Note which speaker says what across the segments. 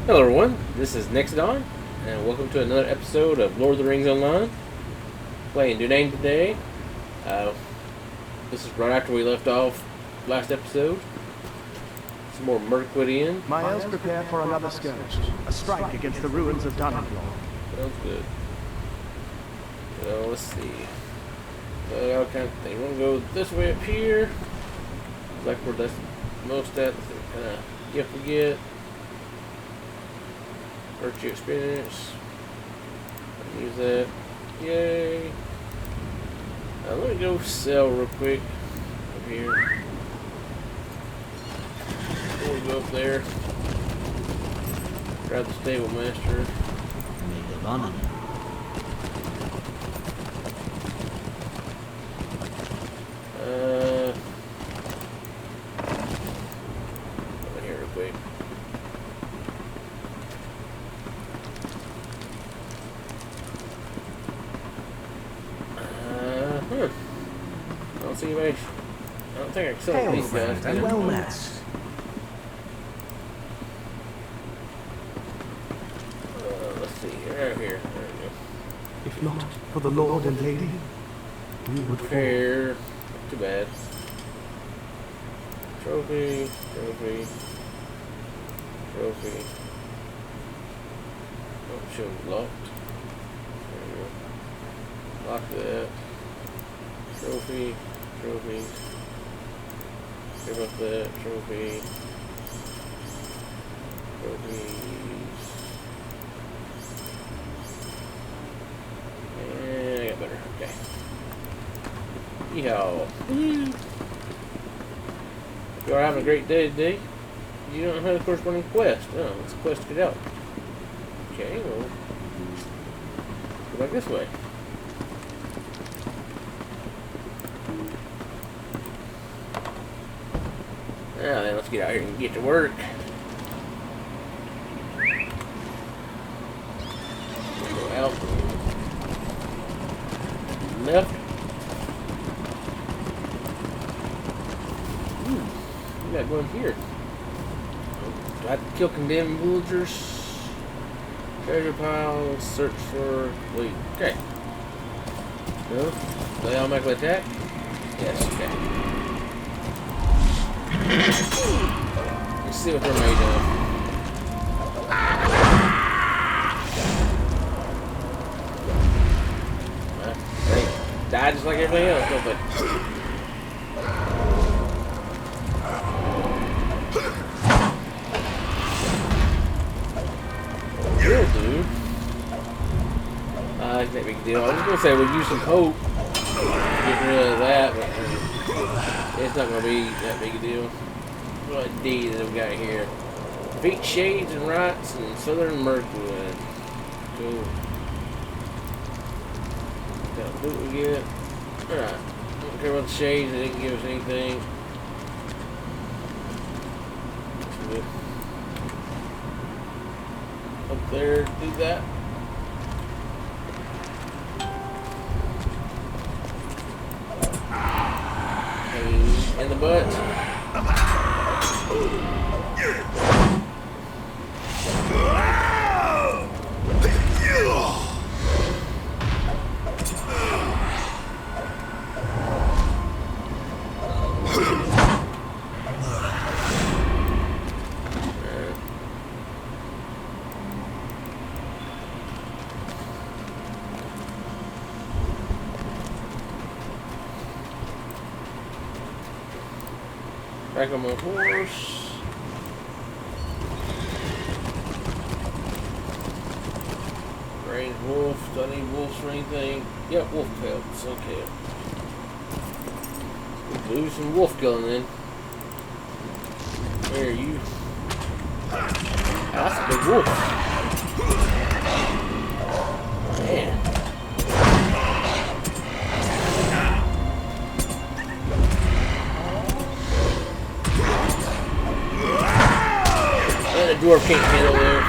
Speaker 1: Hello everyone, this is Nexodon, and welcome to another episode of Lord of the Rings Online. Playing Dunane today. This is right after we left off last episode. Some more Mirkwood in.
Speaker 2: My elves prepare for another skirmish, a strike against the ruins of Dunlaw.
Speaker 1: Sounds good. So let's see. So I kind of think we're gonna go this way up here. Like where that's most at. Kind of gift we get. Virtue experience. Use that. Yay. Let me go sell real quick up here. Before we go up there. Grab the stable master.
Speaker 3: Maid of honor.
Speaker 1: Over here real quick. I don't see anybody. I don't think I can sell these guys.
Speaker 3: And well met.
Speaker 1: Let's see. Right here. There we go.
Speaker 2: If not for the Lord and Lady, we would fall.
Speaker 1: Fair. Too bad. Trophy. Trophy. Trophy. Oh, show locked. There we go. Lock that. Trophy. Trophy. Give up that. Trophy. Trophies. And I got better. Okay. Yeehaw. You are having a great day today. You don't have a corresponding quest. Oh, it's a quest to get out. Okay, well, go back this way. Now then, let's get out here and get to work. Go out. Left. What got going here? Do I have to kill condemned villagers? Treasure pile, search for complete. Okay. No? They automatically attack? Yes, okay. Let's see what they're made of. They die just like everybody else, don't they? Will do. It's not a big deal. I was gonna say we'd use some hope to get rid of that, but it's not gonna be that big a deal. What D that we got here? Defeat Shades and Rights in Southern Mirkwood. Cool. Got what we get. Alright. Don't care about the Shades, they didn't give us anything. That's good. Up there, do that. Pain in the butt. Back on my horse. Range wolf. Do I need wolves for anything? Yep, wolf pelts. Okay. We'll do some wolf killing then. Where are you? Oh, that's a big wolf. Man. The dwarf can't handle there.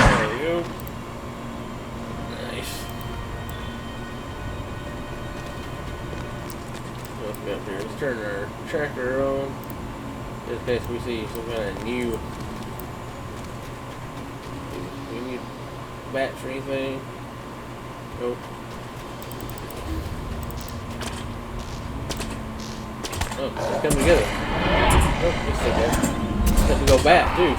Speaker 1: There we go. Let's turn our tracker on. Just in case we see some kind of new. We need bats or anything. Nope. Oh, they come together. Oh, let's take that. Have to go back too.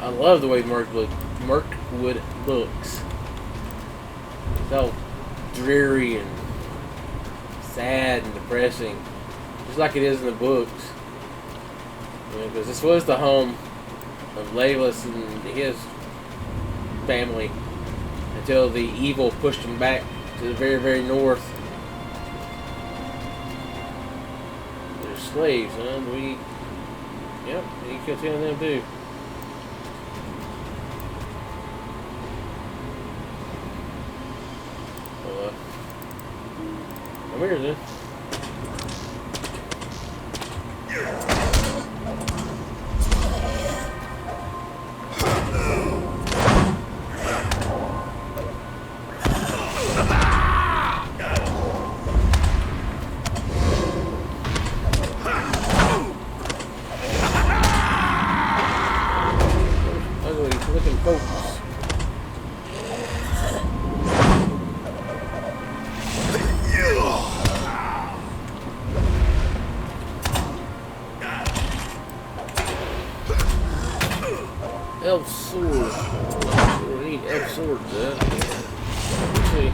Speaker 1: I love the way Mirkwood looks. It's all dreary and sad and depressing, just like it is in the books. Because this was the home of Legolas and his family until the evil pushed them back to the very, very north. They're slaves, huh? Yep, you kill 10 of them too. Come here then. Ugly looking folks. Elf sword. We need elf sword for that. Let's see.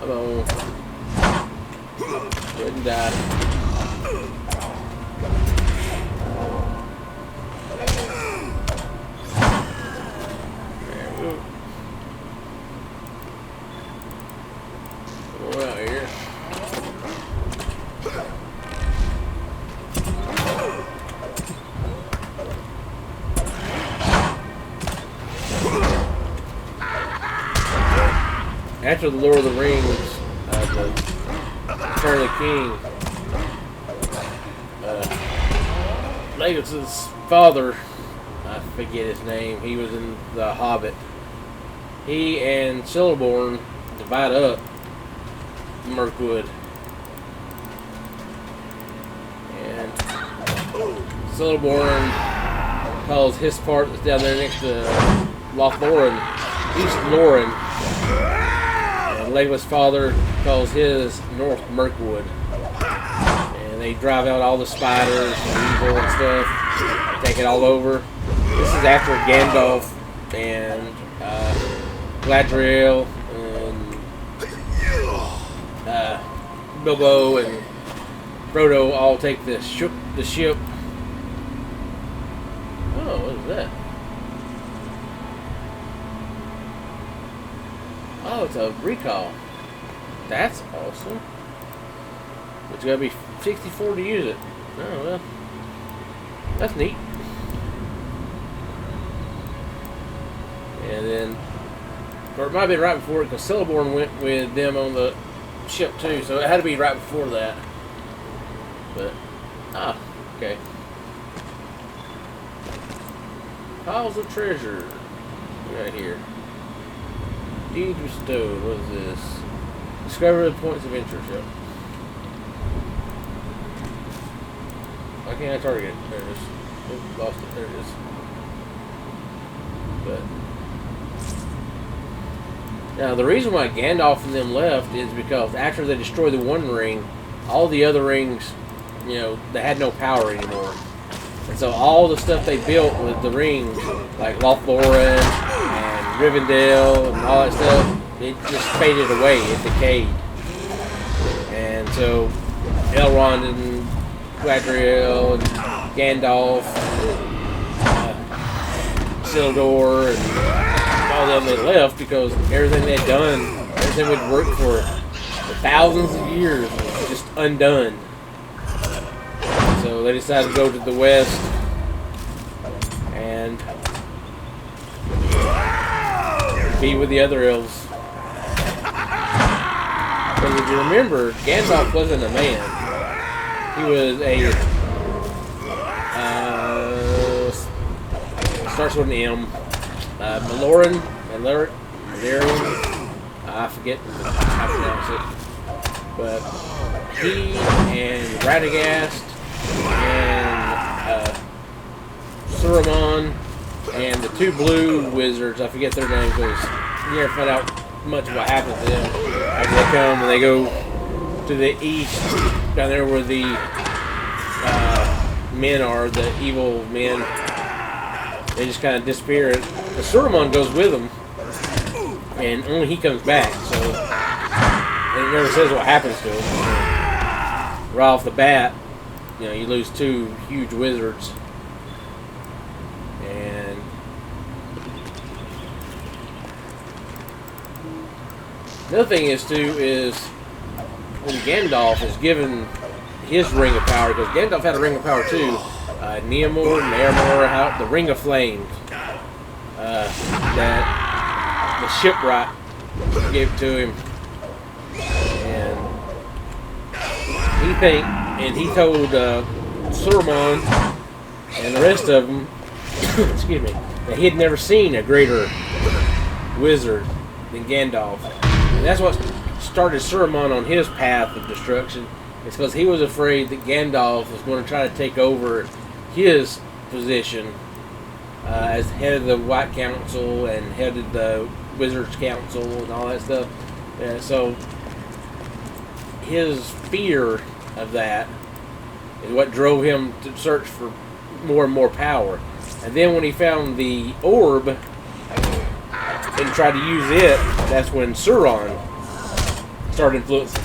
Speaker 1: Come on. Go ahead and die. There we go. Come on out here. After the Lord of the Rings, the Return of the King, Legolas's father, I forget his name, he was in The Hobbit. He and Celeborn divide up Mirkwood. And Celeborn calls his part that's down there next to LotRs, East Loren. Legolas' father calls his North Mirkwood. And they drive out all the spiders and evil and stuff. They take it all over. This is after Gandalf and Galadriel and Bilbo and Frodo all take the ship. Oh, what is that? Oh, it's a recall. That's awesome. But you gotta be 64 to use it. Oh, well. That's neat. And then, or it might have been right before it, because Celeborn went with them on the ship too, so it had to be right before that. But, okay. Piles of treasure. Right here. Deed bestowed. What is this? Discover the points of interest. Yep. Why can't I target it? There it is. Oh, lost it. There it is. But now the reason why Gandalf and them left is because after they destroyed the One Ring, all the other rings, they had no power anymore. And so all the stuff they built with the rings, like LotRs and Rivendell and all that stuff, it just faded away. It decayed. And so Elrond and Galadriel and Gandalf, Isildur, and all of them, they left because everything they'd done, everything would work for for thousands of years was just undone. So they decided to go to the west and be with the other elves. Because if you remember, Gandalf wasn't a man. He was a starts with an M. Valerian. I forget how to pronounce it. But he and Radagast and Saruman and the two blue wizards, I forget their names, because you never find out much of what happens to them. After they come and they go to the east, down there where the men are, the evil men, they just kind of disappear. The Saruman goes with them, and only he comes back, so and it never says what happens to him. Right off the bat, you know, you lose two huge wizards. And the other thing is when Gandalf is given his ring of power, because Gandalf had a ring of power too, Naramor, the Ring of Flames, that the shipwright gave to him, and he told Saruman and the rest of them, excuse me, that he had never seen a greater wizard than Gandalf, and that's what started Saruman on his path of destruction. It's because he was afraid that Gandalf was going to try to take over his position as head of the White Council and head of the Wizards Council and all that stuff. So his fear of that is what drove him to search for more and more power. And then when he found the orb and tried to use it, that's when Sauron started influencing.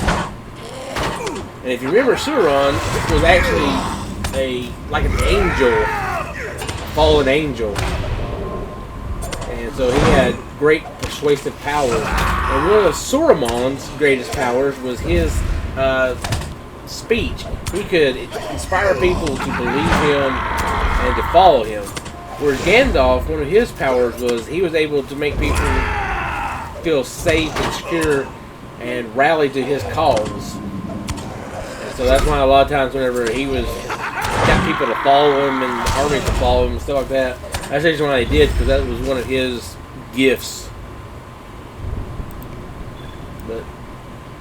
Speaker 1: And if you remember, Sauron was actually like an angel, a fallen angel. And so he had great persuasive powers. And one of Saruman's greatest powers was his speech. He could inspire people to believe him and to follow him. Whereas Gandalf, one of his powers was he was able to make people feel safe and secure and rally to his cause. And so that's why a lot of times whenever he got people to follow him and the army to follow him and stuff like that, that's actually why they did, because that was one of his gifts. But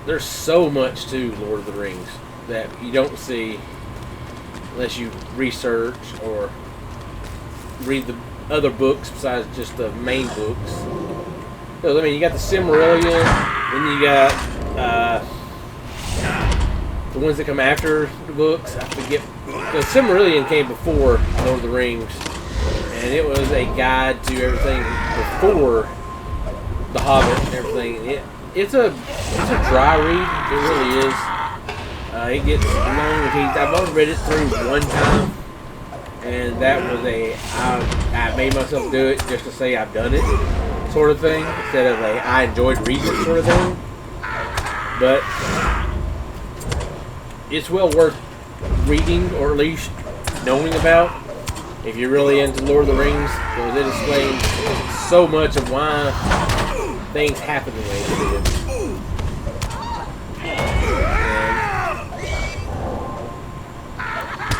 Speaker 1: there's so much to Lord of the Rings that you don't see unless you research or read the other books besides just the main books. So, I mean, you got the Silmarillion, then you got the ones that come after the books. I forget. The Silmarillion came before Lord of the Rings, and it was a guide to everything before The Hobbit and everything. It's a dry read. It really is. It gets long. I've only read it through one time, and that was I made myself do it just to say I've done it sort of thing, instead of I enjoyed reading it sort of thing. But it's well worth reading, or at least knowing about, if you're really into Lord of the Rings, because it explains so much of why things happen the way they do.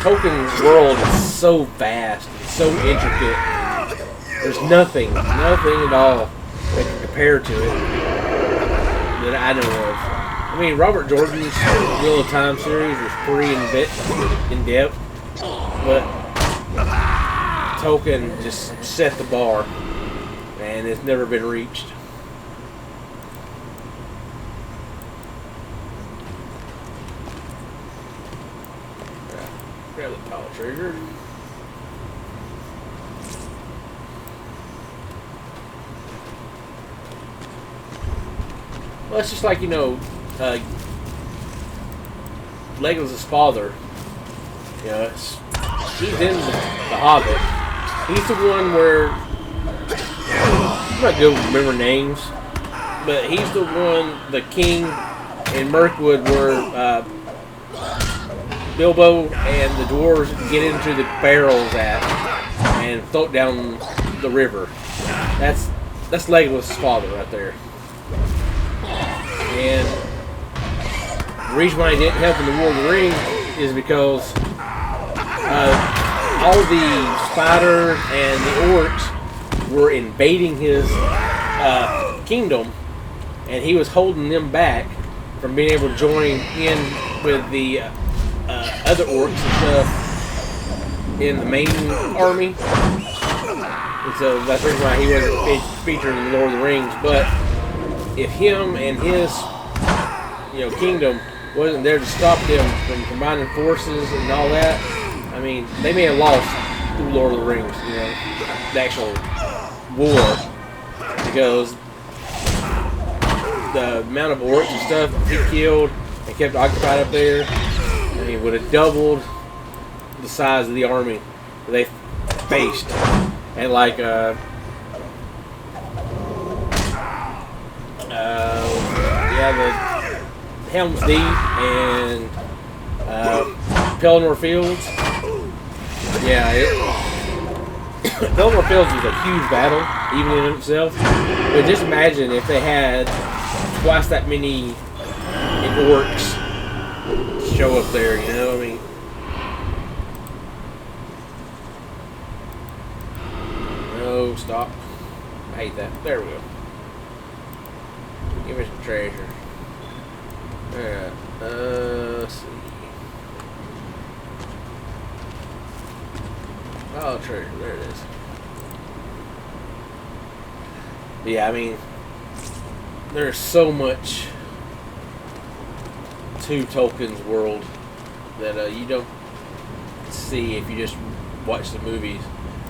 Speaker 1: Tolkien's world is so vast and so intricate. There's nothing at all that can compare to it that I know of. I mean, Robert Jordan's Wheel of Time series was pretty in depth, but Tolkien just set the bar, and it's never been reached. Grab the power trigger. Well, it's just like, Legolas' father. He's in the Hobbit. He's the one where I'm not good with remember names, but he's the one, the king in Mirkwood where Bilbo and the dwarves get into the barrels at and float down the river. That's Legolas' father right there. And the reason why he didn't help in the War of the Rings is because all the spiders and the orcs were invading his kingdom, and he was holding them back from being able to join in with the other orcs and stuff in the main army. And so that's the reason why he wasn't featured in the Lord of the Rings. But if him and his kingdom wasn't there to stop them from combining forces and all that, I mean, they may have lost through Lord of the Rings, the actual war, because the amount of orcs and stuff he killed and kept occupied up there, I mean, would have doubled the size of the army they faced. And like the Helm's Deep and Pelennor Fields. Yeah, Pelennor Fields was a huge battle, even in itself. But just imagine if they had twice that many orcs show up there, I mean. No, stop. I hate that. There we go. Give me some treasure. Alright, let's see. Oh, treasure, there it is. But yeah, I mean, there's so much to Tolkien's world that you don't see if you just watch the movies.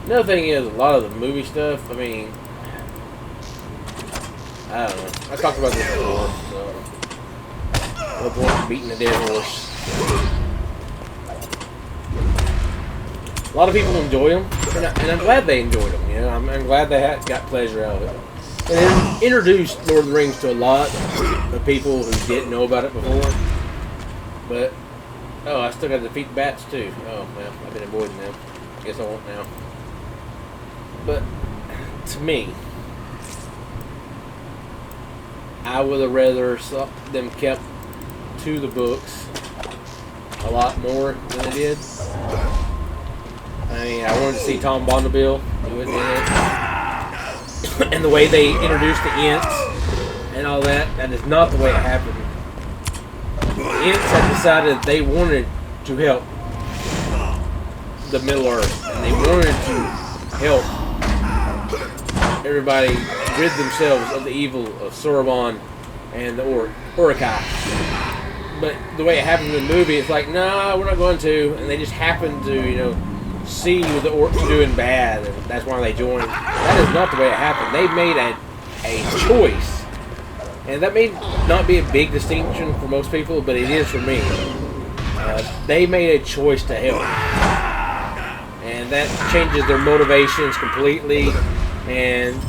Speaker 1: Another thing is, a lot of the movie stuff, I mean, I don't know. I talked about this before, so no point in beating a dead horse. A lot of people enjoy them, and I'm glad they enjoyed them. I'm glad they got pleasure out of it. And it introduced Lord of the Rings to a lot of people who didn't know about it before. But I still got to defeat the bats too. Oh well, I've been avoiding them. Guess I won't now. But to me, I would have rather them kept to the books a lot more than they did. I mean, I wanted to see Tom Bombadil do it in it. And the way they introduced the Ents and all that is not the way it happened. The Ents had decided they wanted to help the Middle Earth, and they wanted to help everybody rid themselves of the evil of Sauron and the Uruk-hai. But the way it happened in the movie, it's like, nah, we're not going to, and they just happened to, see the orcs doing bad, and that's why they joined. That is not the way it happened. They made a choice, and that may not be a big distinction for most people, but it is for me. They made a choice to help, and that changes their motivations completely, and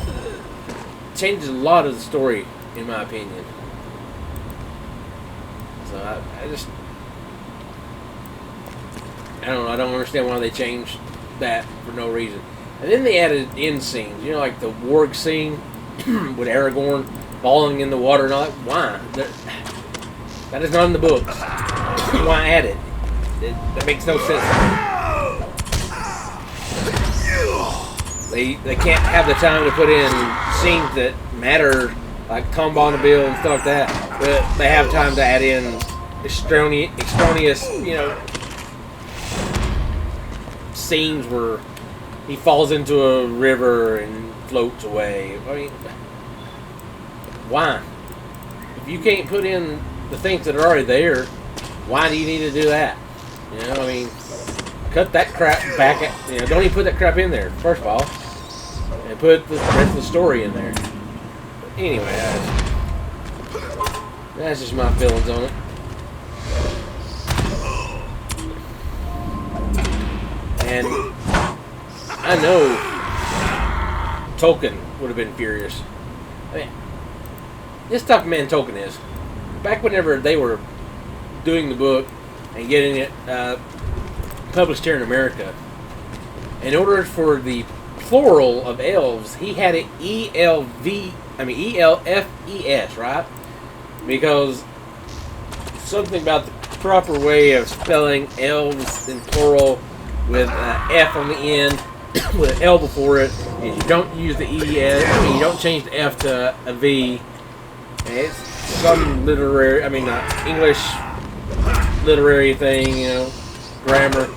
Speaker 1: changes a lot of the story, in my opinion. So I don't know. I don't understand why they changed that for no reason. And then they added end scenes. Like the warg scene with Aragorn falling in the water and all that. Why? That is not in the books. Why add it? That makes no sense to me. They can't have the time to put in scenes that matter, like Tom Bombadil and stuff like that. But they have time to add in extraneous, scenes where he falls into a river and floats away. I mean, why? If you can't put in the things that are already there, why do you need to do that? I mean, cut that crap back. Don't even put that crap in there, first of all, and put the rest of the story in there. But anyway, that's just my feelings on it. And I know Tolkien would have been furious. I mean, this type of man Tolkien is. back whenever they were doing the book and getting it published here in America, in order for the plural of elves, he had it ELFES, right? Because something about the proper way of spelling elves in plural with F on the end with an L before it is you don't use the ES, you don't change the F to a V. And it's some literary, English literary thing, grammar.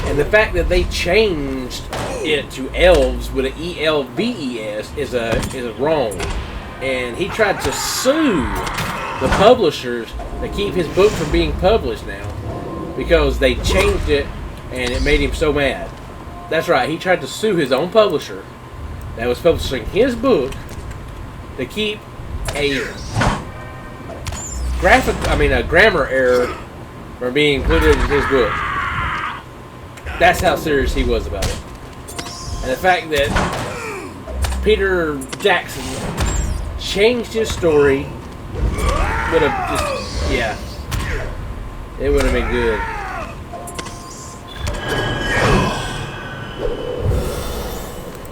Speaker 1: And the fact that they changed it to elves with an ELVES is wrong. And he tried to sue the publishers to keep his book from being published now because they changed it and it made him so mad. That's right, he tried to sue his own publisher that was publishing his book to keep a grammar error from being included in his book. That's how serious he was about it. And the fact that Peter Jackson changed his story would have just, it would have been good.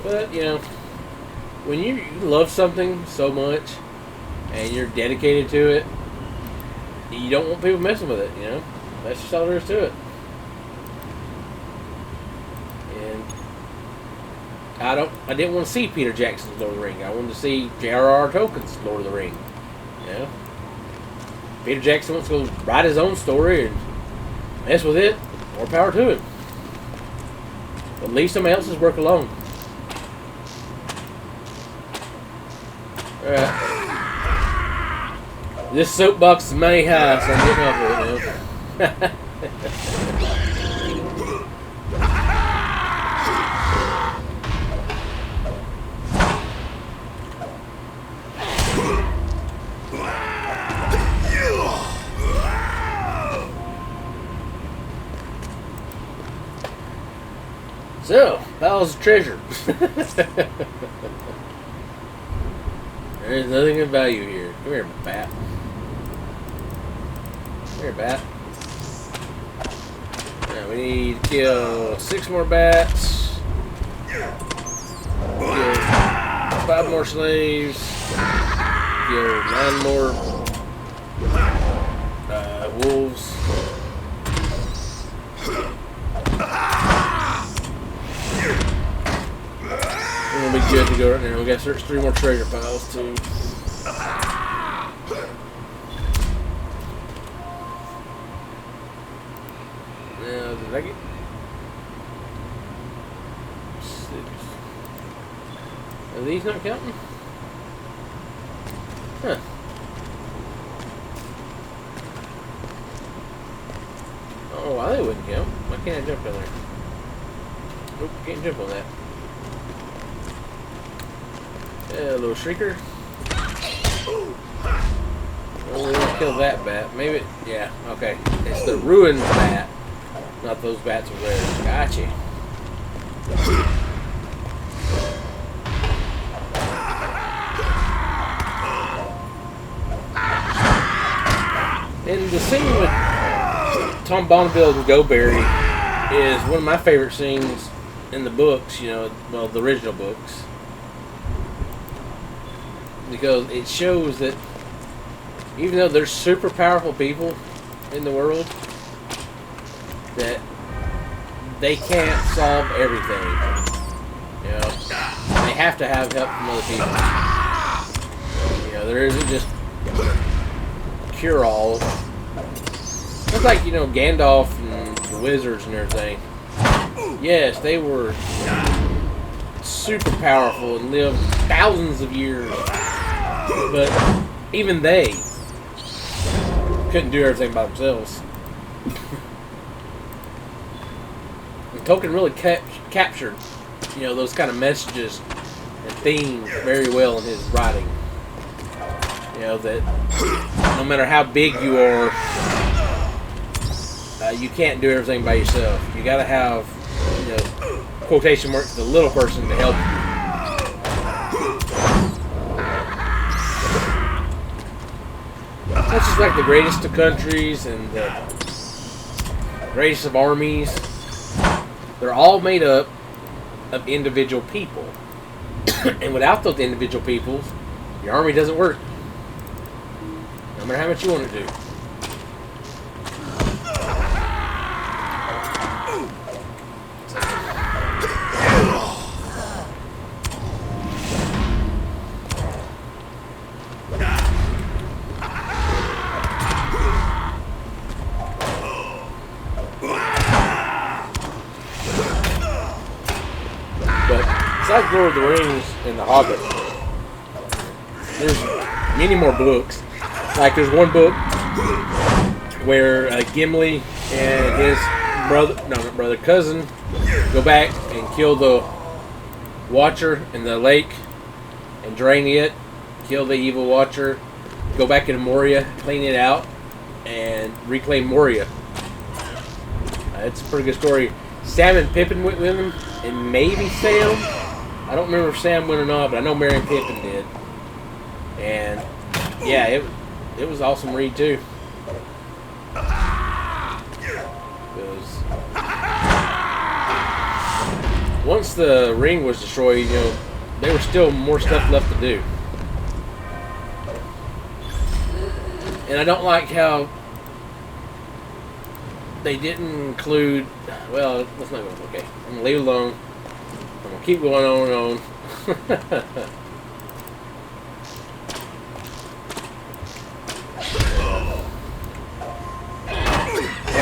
Speaker 1: But, when you love something so much and you're dedicated to it, you don't want people messing with it, That's just all there is to it. And I didn't want to see Peter Jackson's Lord of the Ring. I wanted to see J.R.R. Tolkien's Lord of the Ring. Peter Jackson wants to go write his own story and mess with it. More power to him. But leave somebody else's work alone. Alright. This soapbox is money high, so I'm getting off of it now. So, piles of treasure. There's nothing of value here. Come here, bat. Come here, bat. Now we need to kill 6 more bats. Kill 5 more slaves. Kill 9 more wolves. It'll be good to go right now. We gotta search 3 more treasure piles too. Now, did I get 6? Are these not counting? Huh. I don't know why they wouldn't count. Why can't I jump in there? Nope, can't jump on that. Yeah, a little shrieker. Oh, we want to kill that bat. Maybe, yeah, okay. It's the ruined bat, not those bats over there. Gotcha. And the scene with Tom Bonneville and Goberry is one of my favorite scenes in the books, the original books. Because it shows that even though there's super powerful people in the world, that they can't solve everything. They have to have help from other people. There isn't just cure-all. It's like, Gandalf and the wizards and everything. Yes, they were super powerful and lived thousands of years. But even they couldn't do everything by themselves. And Tolkien really captured, those kind of messages and themes very well in his writing. That no matter how big you are, you can't do everything by yourself. You got to have, quotation marks, the little person to help you. That's just like the greatest of countries and the greatest of armies. They're all made up of individual people. And without those individual peoples, your army doesn't work. No matter how much you want it to do. Besides Lord of the Rings and The Hobbit, there's many more books. Like there's one book where Gimli and his cousin, go back and kill the Watcher in the lake and drain it, kill the evil Watcher, go back into Moria, clean it out, and reclaim Moria. It's a pretty good story. Sam and Pippin went with him, and maybe Sam. I don't remember if Sam went or not, but I know Merry and Pippin did. And yeah, it was awesome read too. Because once the ring was destroyed, there was still more stuff left to do. And I don't like how they didn't include. Well, let's not go. Okay, I'm gonna leave it alone. I'm gonna keep going on and on. What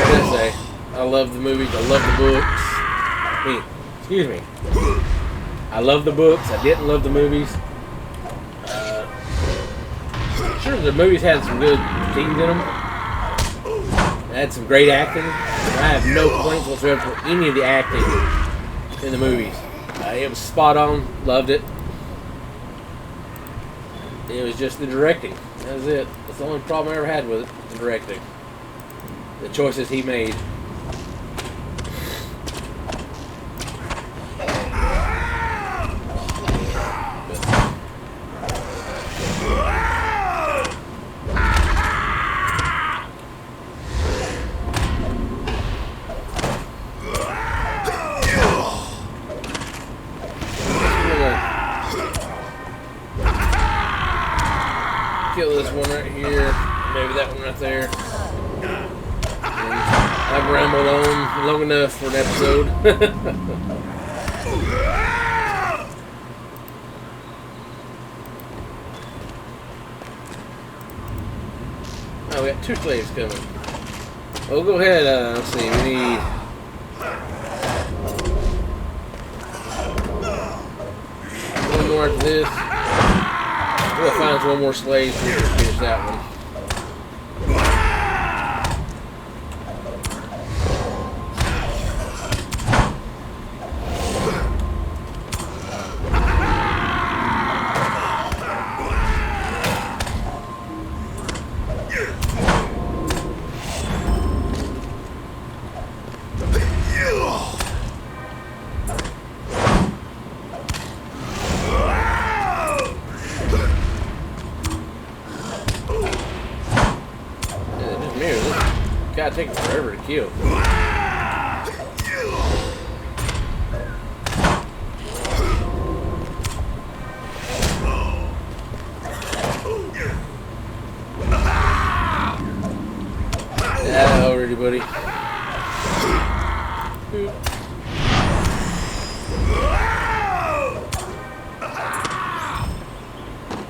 Speaker 1: did I say? I love the movies. I love the books. Excuse me. I love the books. I didn't love the movies. Sure, the movies had some good scenes in them. They had some great acting. I have no complaints whatsoever for any of the acting in the movies. It was spot on. Loved it. It was just the directing. That was it. That's the only problem I ever had with it. The directing. The choices he made. Kill this one right here, maybe that one right there. And I've rambled on long enough for an episode. Oh, we got 2 slaves coming. Well, go ahead. Let's see. We need. One more after this. We'll find one more slave so we can finish that one. God, it takes forever to kill. Yeah, already, buddy.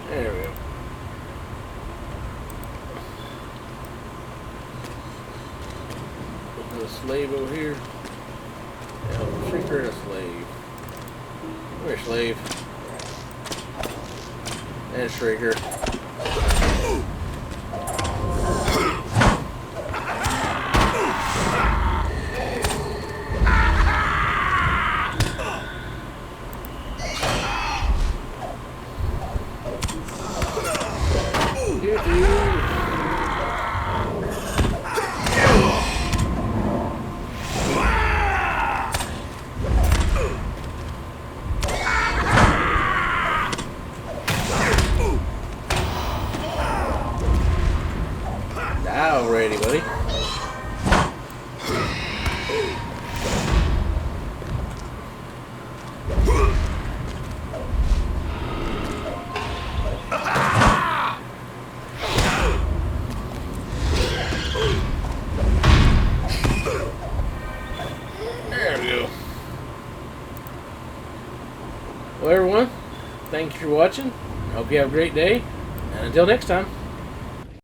Speaker 1: There we go. A slave over here. Now, shrinker and a slave. Come here, slave. And a shrinker. There we go. Well, everyone, thank you for watching. Hope you have a great day. And until next time.